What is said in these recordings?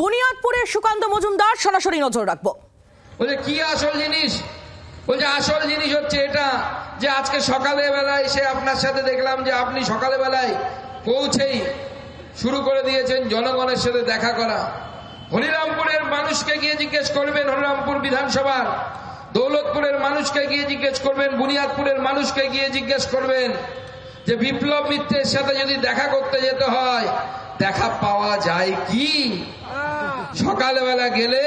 বুনিয়াদপুরের সুকান্ত মজুমদার সরাসরি নজর রাখবো। বলে কি আসল জিনিস? বলছে আসল জিনিস হচ্ছে এটা যে আজকে সকালে বেলায় এসে আপনার সাথে দেখলাম যে আপনি সকালে বেলায় পৌঁছেই শুরু করে দিয়েছেন জনগণের সাথে দেখা করা। হরিরামপুরের মানুষকে গিয়ে জিজ্ঞেস করবেন, হরিরামপুর বিধানসভার দৌলতপুরের মানুষকে গিয়ে জিজ্ঞেস করবেন, বুনিয়াদপুরের মানুষকে গিয়ে জিজ্ঞেস করবেন যে বিপ্লব মিত্রের সাথে যদি দেখা করতে যেতে হয় দেখা পাওয়া যায় কি? সকালবেলা গেলে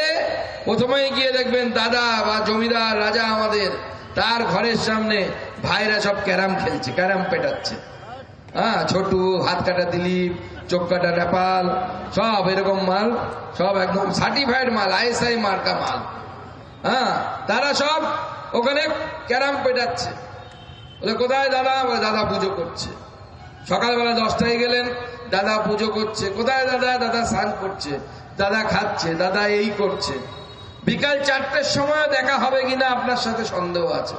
প্রথমেই গিয়ে দেখবেন দাদা বা জমিদার রাজা আমাদের তার ঘরের সামনে ভাইরা সব ক্যারাম খেলছে, ক্যারাম পেটাচ্ছে। হ্যাঁ, ছোটু, হাত কাটা দিলীপ, চোখ কাটা নেপাল, সব এরকম মাল, সব একদম সার্টিফাইড মাল, আইএসআই মার্কা মাল। হ্যাঁ, তারা সব ওখানে ক্যারাম পেটাচ্ছে। কোথায় দাদা? দাদা পুজো করছে। সকালবেলা 10টায় গেলেন, দাদা পুজো করছে। কোথায় দাদা? দাদা স্নান করছে, দাদা খাচ্ছে, দাদা এই করছে। বিকাল 4টের সময় দেখা হবে কিনা আপনার সাথে সন্দেহ আছে।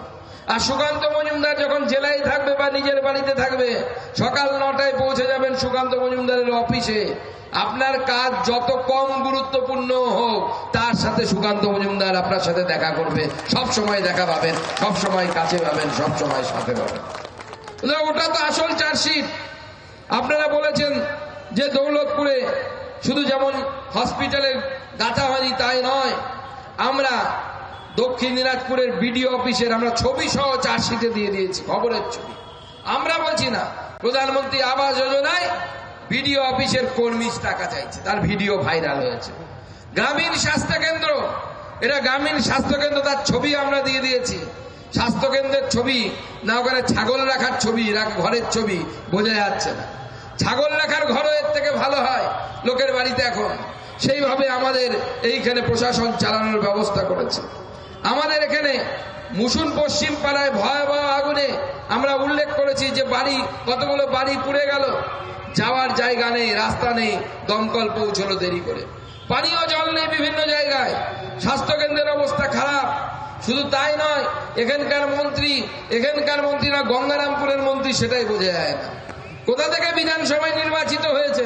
আর সুকান্ত মজুমদার যখন জেলায় থাকবে বা নিজের বাড়িতে থাকবে, সকাল 9টায় পৌঁছে যাবেন সুকান্ত মজুমদারের অফিসে। আপনার কাজ যত কম গুরুত্বপূর্ণ হোক তার সাথে সুকান্ত মজুমদার আপনার সাথে দেখা করবে। সব সময় দেখা পাবেন, সব সময় কাছে পাবেন, সব সময় সাথে পাবেন। ওটা তো আসল চার্জশিট। আপনারা বলেছেন যে দৌলতপুরে শুধু যেমন হসপিটালে গাঁথা হয়নি তাই নয়, আমরা দক্ষিণ দিনাজপুরের বিডিও অফিসের আমরা ছবি সহ চার্জশিটে দিয়ে দিয়েছি, খবরের ছবি। আমরা বলছি না, প্রধানমন্ত্রী আবাস যোজনায় বিডিও অফিসের কর্মী টাকা চাইছে, তার ভিডিও ভাইরাল হয়েছে। গ্রামীণ স্বাস্থ্যকেন্দ্র, এটা গ্রামীণ স্বাস্থ্যকেন্দ্র, তার ছবি আমরা দিয়ে দিয়েছি। স্বাস্থ্যকেন্দ্রের ছবি না, ওখানে ছাগল রাখার ছবি, ঘরের ছবি বোঝা যাচ্ছে না। ছাগল রাখার ঘরও এর থেকে ভালো হয় লোকের বাড়িতে এখন। সেইভাবে আমাদের এইখানে প্রশাসন চালানোর ব্যবস্থা করেছে। আমাদের এখানে মুসুন পশ্চিম পাড়ায় ভয়াবহ আগুনে আমরা উল্লেখ করেছি যে বাড়ি, কতগুলো বাড়ি পুড়ে গেল, যাওয়ার জায়গা নেই, রাস্তা নেই, দমকল পৌঁছলো দেরি করে, পানীয় জল নেই বিভিন্ন জায়গায়, স্বাস্থ্যকেন্দ্রের অবস্থা খারাপ। শুধু তাই নয়, এখানকার মন্ত্রী না গঙ্গারামপুরের মন্ত্রী সেটাই বোঝা যায় না। কোথা থেকে বিধানসভায় নির্বাচিত হয়েছে?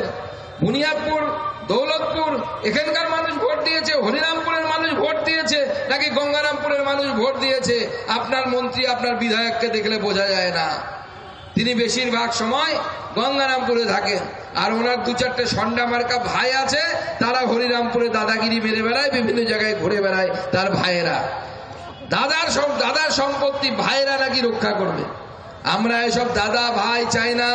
বুনিয়াদপুর, দৌলতপুর এখানকার মানুষ ভোট দিয়েছে, হরিরামপুরের মানুষ ভোট দিয়েছে, নাকি গঙ্গারামপুরের মানুষ ভোট দিয়েছে? আপনার মন্ত্রী, আপনার বিধায়ককে দেখলে বোঝা যায় না। তিনি বেশিরভাগ সময় গঙ্গারামপুরে থাকেন, আর ওনার 2-4টে সন্ডা মার্কা ভাই আছে, তারা হরিরামপুরে দাদাগিরি মেরে বেড়ায়, বিভিন্ন জায়গায় ঘুরে বেড়ায় তার ভাইয়েরা। দাদার সম্পত্তি ভাইয়েরা নাকি রক্ষা করবে। আমরা এসব দাদা ভাই চাই না।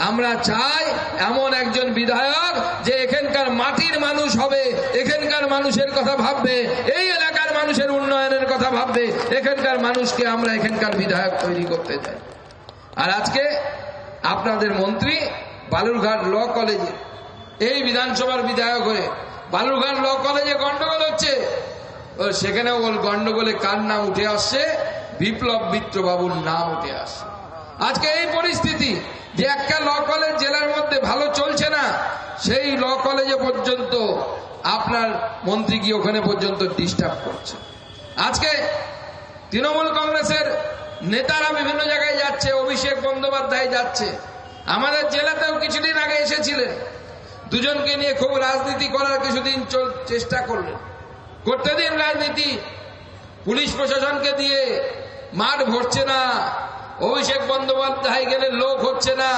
আমরা চাই এমন একজন বিধায়ক যে এখানকার মাটির মানুষ হবে, এখানকার মানুষের কথা ভাববে, এই এলাকার মানুষের উন্নয়নের কথা ভাববে। এখানকার মানুষকে আমরা এখানকার বিধায়ক তৈরি করতে চাই। আর আজকে আপনাদের মন্ত্রী বালুরঘাট ল কলেজে, এই বিধানসভার বিধায়ক হয়ে বালুরঘাট ল কলেজে গন্ডগোল হচ্ছে, সেখানেও গন্ডগোলে কার নাম উঠে আসছে? বিপ্লব মিত্র বাবুর নাম উঠে আসছে। আজকে এই পরিস্থিতি যে একটা ল কলেজ জেলার মধ্যে ভালো চলছে না, সেই ল কলেজে পর্যন্ত আপনার মন্ত্রী কি ওখানে পর্যন্ত ডিস্টার্ব করছে। আজকে তৃণমূল কংগ্রেসের নেতারা বিভিন্ন জায়গায় যাচ্ছে, অভিষেক বন্দ্যোপাধ্যায় যাচ্ছে, আমাদের জেলাতেও কিছুদিন আগে এসেছিলেন, দুজনকে নিয়ে খুব রাজনীতি করার কিছুদিন চেষ্টা করলেন। করতে দিন রাজনীতি, পুলিশ প্রশাসনকে দিয়ে মাঠ ভরছে না, অভিষেক বন্দ্যোপাধ্যায় গেলে লোক হচ্ছে না,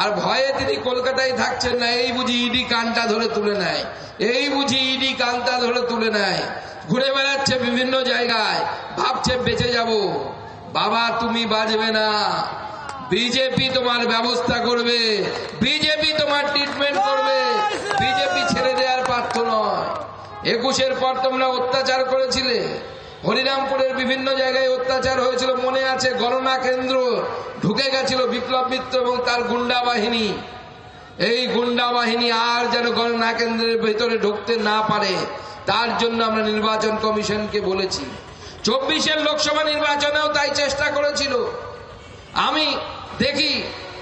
আর ভয়ে তিনি কলকাতায় থাকছেন না। এই বুঝি ইডি কানটা ধরে তুলে নেয়, এই বুঝি ইডি কানটা ধরে তুলে নেয়, ঘুরে বেড়াচ্ছে বিভিন্ন জায়গায়, ভাবছে বেঁচে যাব। বাবা তুমি বাঁচবে না, বিজেপি তোমার ব্যবস্থা করবে, বিজেপি তোমার ট্রিটমেন্ট করবে, বিজেপি ছেড়ে দেওয়ার পার্থ নয়। 21-এর পর তোমরা অত্যাচার করেছিলে, হরিরামপুরের বিভিন্ন জায়গায় অত্যাচার হয়েছিল, মনে আছে? গণনা কেন্দ্র ঢুকে গেছিল বিপ্লব মিত্র এবং তার গুন্ডা বাহিনী। এই গুন্ডা বাহিনী আর যেন গণনা কেন্দ্রের ভেতরে ঢুকতে না পারে, তার জন্য আমরা নির্বাচন কমিশনকে বলেছি। 24-এর লোকসভা নির্বাচনেও তাই চেষ্টা করেছিল। আমি দেখি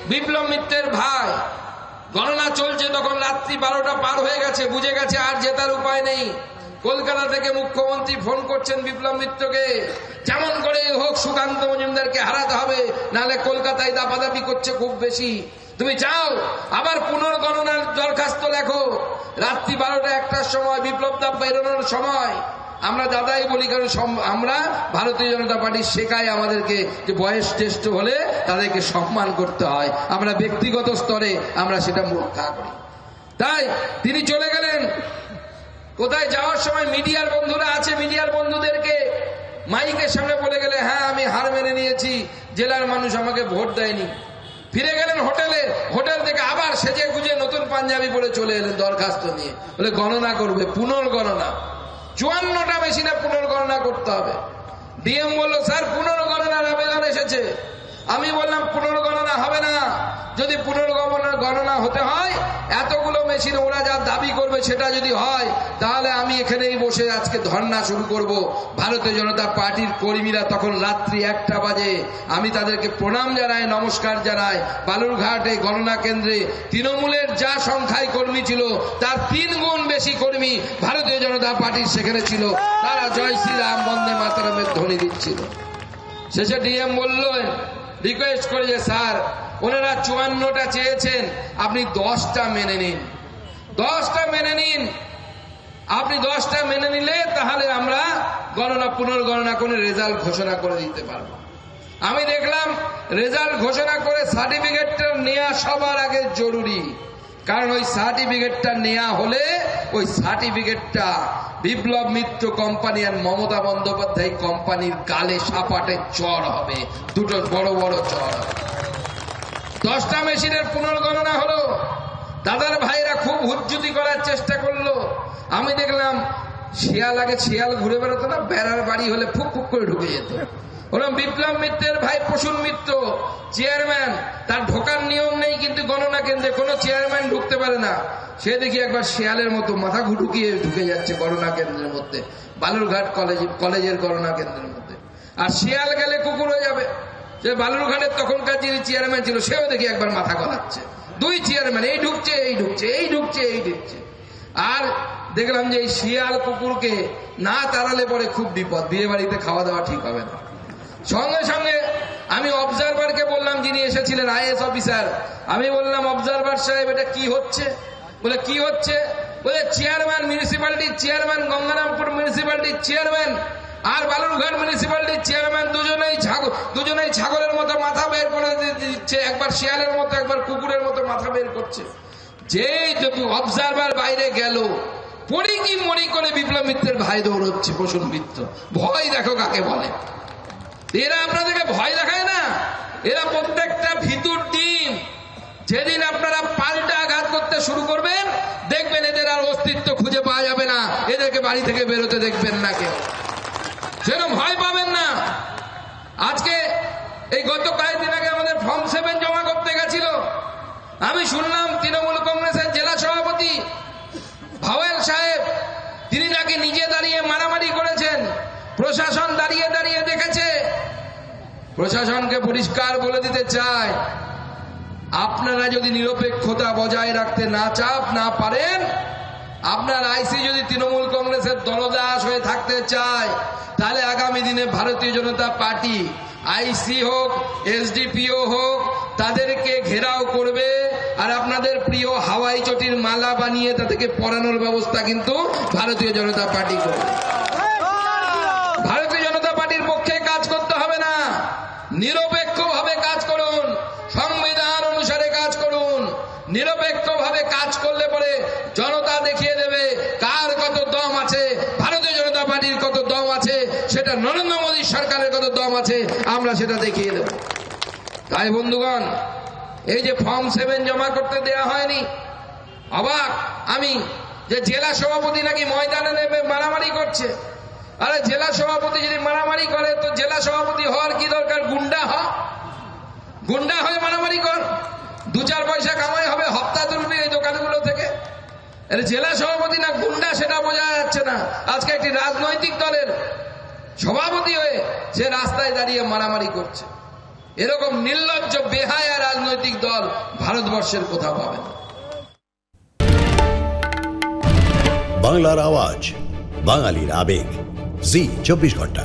বিপ্লব মিত্রের ভাই, গণনা চলছে তখন রাত্রি 12টা পার হয়ে গেছে, বুঝে গেছে আর জেতার উপায় নেই। কলকাতা থেকে মুখ্যমন্ত্রী ফোন করছেন বিপ্লব মিত্রকে, যেমন করে হোক সুকান্ত মজুমদারকে হারাতে হবে, নাহলে কলকাতায় দাপাদাপি করছে খুব বেশি। তুমি চাও আবার পুনর্গণনার দরখাস্ত লেখো, রাত্রি 12টা 1টার সময় বিপ্লবটা বেরোনোর সময়। আমরা দাদাই বলি, কারণ আমরা ভারতীয় জনতা পার্টি শেখায় আমাদেরকে যে বয়স জ্যেষ্ঠ হলে তাদেরকে সম্মান করতে হয়। আমরা ব্যক্তিগত স্তরে আমরা সেটা রক্ষা করি। তাই তিনি চলে গেলেন। কোথায় যাওয়ার সময় মিডিয়ার বন্ধুরা আছে, মিডিয়ার বন্ধুদেরকে মাইকের সামনে বলে গেলে, হ্যাঁ আমি হার মেনে নিয়েছি, জেলার মানুষ আমাকে ভোট দেয়নি। ফিরে গেলেন হোটেলে, হোটেল থেকে আবার সেজে গুজে নতুন পাঞ্জাবি পরে চলে এলেন দরখাস্ত নিয়ে, বলে গণনা করবে, পুনর্গণনা। 54টা মেশিনে পুনর্গণনা করতে হবে। ডিএম বললো, স্যার পুনর্গণনার আবেদন এসেছে। আমি বললাম পুনর্গণনা হবে না, যদি পুনর্গণনা হতে হয় এতগুলো মেশিন ওরা যা দাবি করবে সেটা যদি হয়, তাহলে আমি এখানেই বসে আজকে ধর্ণা শুরু করব। ভারতীয় জনতা পার্টির কর্মীরা তখন রাত্রি 1টা বাজে, আমি তাদেরকে প্রণাম জানাই, নমস্কার জানাই। বালুরঘাট এই গণনা কেন্দ্রে তৃণমূলের যা সংখ্যায় কর্মী ছিল তার 3 গুণ বেশি কর্মী ভারতীয় জনতা পার্টির সেখানে ছিল। তারা জয় শ্রীরাম বন্দে মাতরমের ধ্বনি দিচ্ছিল। শেষে ডিএম বললেন, রিকোয়েস্ট করে যে স্যার ওনারা 54টা চেয়েছেন, আপনি 10টা মেনে নিন, 10টা মেনে নিন। আপনি 10টা মেনে নিলে তাহলে আমরা পুনর্গণনা করে রেজাল্ট ঘোষণা করে দিতে পারবো। আমি দেখলাম রেজাল্ট ঘোষণা করে সার্টিফিকেটটা নেওয়া সবার আগে জরুরি, কারণ ওই সার্টিফিকেটটা নেওয়া হলে ওই সার্টিফিকেটটা বিপ্লব মিত্র কোম্পানি আর মমতা বন্দ্যোপাধ্যায় কোম্পানির গালে সাপাটে চড় হবে, দুটো বড় বড় চড় হবে। 10টা মেশিনের পুনর্গণনা হলো। দাদার ভাইরা খুব হুজ্জুতি করার চেষ্টা করলো। আমি দেখলাম শিয়াল, আগে শিয়াল ঘুরে বেরোতো না, বেড়ার বাড়ি হলে ফুক ফুক করে ঢুকে যেত। বললাম বিপ্লব মিত্রের ভাই প্রসূন মিত্র চেয়ারম্যান, তার ঢোকার নিয়ম নেই, কিন্তু গণনা কেন্দ্রে কোনো চেয়ারম্যান ঢুকতে পারে না। সে দেখি একবার শিয়ালের মতো মাথা ঘুটুকিয়ে ঢুকে যাচ্ছে গণনা কেন্দ্রের মধ্যে, বালুরঘাট কলেজের গণনা কেন্দ্রের মধ্যে। আর শিয়াল গেলে কুকুর হয়ে যাবে। সে বালুরঘাটের তখনকার যিনি চেয়ারম্যান ছিল সেও দেখি একবার মাথা গলাচ্ছে। 2 চেয়ারম্যান, এই ঢুকছে এই ঢুকছে, এই ঢুকছে এই ঢুকছে। আর দেখলাম যে এই শিয়াল কুকুরকে না তাড়ালে পরে খুব বিপদ, বিয়ে বাড়িতে খাওয়া দাওয়া ঠিক হবে না। সঙ্গে সঙ্গে আমি অবজারভারকে বললাম, যিনি এসেছিলেন আইএস অফিসার, আমি বললাম অবজারভার সাহেব এটা কি হচ্ছে? বলে কি হচ্ছে? বলে চেয়ারম্যান, মিউনিসিপ্যালিটির চেয়ারম্যান, গঙ্গারামপুর মিউনিসিপ্যালিটির চেয়ারম্যান আর বালুরঘাট মিউনিসিপ্যালিটির চেয়ারম্যান দুজনেই ছাগলের মতো মাথা বের করে দিচ্ছে, একবার শিয়ালের মতো একবার কুকুরের মতো মাথা বের করছে। যেই অবজারভার বাইরে গেল, পড়ি কি মরি করে বিপ্লব মিত্রের ভাই দৌড়চ্ছে, প্রসূন মিত্র। ভয় দেখো কাকে বলে। এরা আপনাদেরকে ভয় দেখায় না, এরা প্রত্যেকটা ভিতুর টিম। যেদিন আপনারা পাল্টা আঘাত করতে শুরু করবেন, দেখবেন এদের আর অস্তিত্ব খুঁজে পাওয়া যাবে না, এদেরকে বাড়ি থেকে বেরোতে দেখবেন না কেউ। সেটা ভয় পাবেন না। আজকে এই গত কয়েকদিন আগে আমাদের ফর্ম 7 জমা করতে গেছিল, আমি শুনলাম তৃণমূল কংগ্রেসের জেলা সভাপতি ভাওয়েল সাহেব, তিনি নাকি নিজে দাঁড়িয়ে মারামারি করেছেন, প্রশাসন দাঁড়িয়ে দাঁড়িয়ে দেখেছে। প্রশাসনকে পরিষ্কার বলে দিতে চায়, আপনারা যদি নিরপেক্ষতা বজায় রাখতে না পারেন, আপনার আইসি যদি তৃণমূল কংগ্রেসের দলদাস হয়ে থাকতে চায়, তাহলে আগামী দিনে ভারতীয় জনতা পার্টি আইসি হোক, এসডিপিও হোক, তাদেরকে ঘেরাও করবে। আর আপনাদের প্রিয় হাওয়াই চটির মালা বানিয়ে তাদেরকে পরানোর ব্যবস্থা কিন্তু ভারতীয় জনতা পার্টি করবে। ভারতীয় জনতা পার্টির পক্ষে কাজ করতে হবে না, নিরপেক্ষভাবে কাজ করুন, সংবিধান অনুসারে কাজ করুন। নিরপেক্ষভাবে কাজ করলে পরে জনতা দেখিয়ে দেবে কার কত দম আছে, ভারতীয় জনতা পার্টির কত দম আছে, সেটা নরেন্দ্র মোদী সরকারের কত দম আছে, আমরা সেটা দেখিয়ে দেব। তাই বন্ধুগণ, এই যে ফর্ম 7 জমা করতে দেয়া হয়নি, অবাক আমি যে জেলা সভাপতি নাকি ময়দানে নেমে মারামারি করছে। আরে জেলা সভাপতি যদি মারামারি করে তো জেলা সভাপতি হওয়ার কি দরকার? গুন্ডা হ, গুন্ডা হয়ে মারামারি কর, 2-4 পয়সা কামাই হবে, হপ্তা তুলবি এই দোকানগুলো থেকে। জেলা সভাপতি না গুন্ডা সেটা বোঝা যাচ্ছে না। আজকে একটি রাজনৈতিক দলের সভাপতি হয়ে সে রাস্তায় দাঁড়িয়ে মারামারি করছে। এরকম নির্লজ্জ বেহায়া রাজনৈতিক দল ভারতবর্ষের কোথাও পাবে না। বাংলার আওয়াজ, বাঙালির আবেগ, জি 24 ঘন্টা।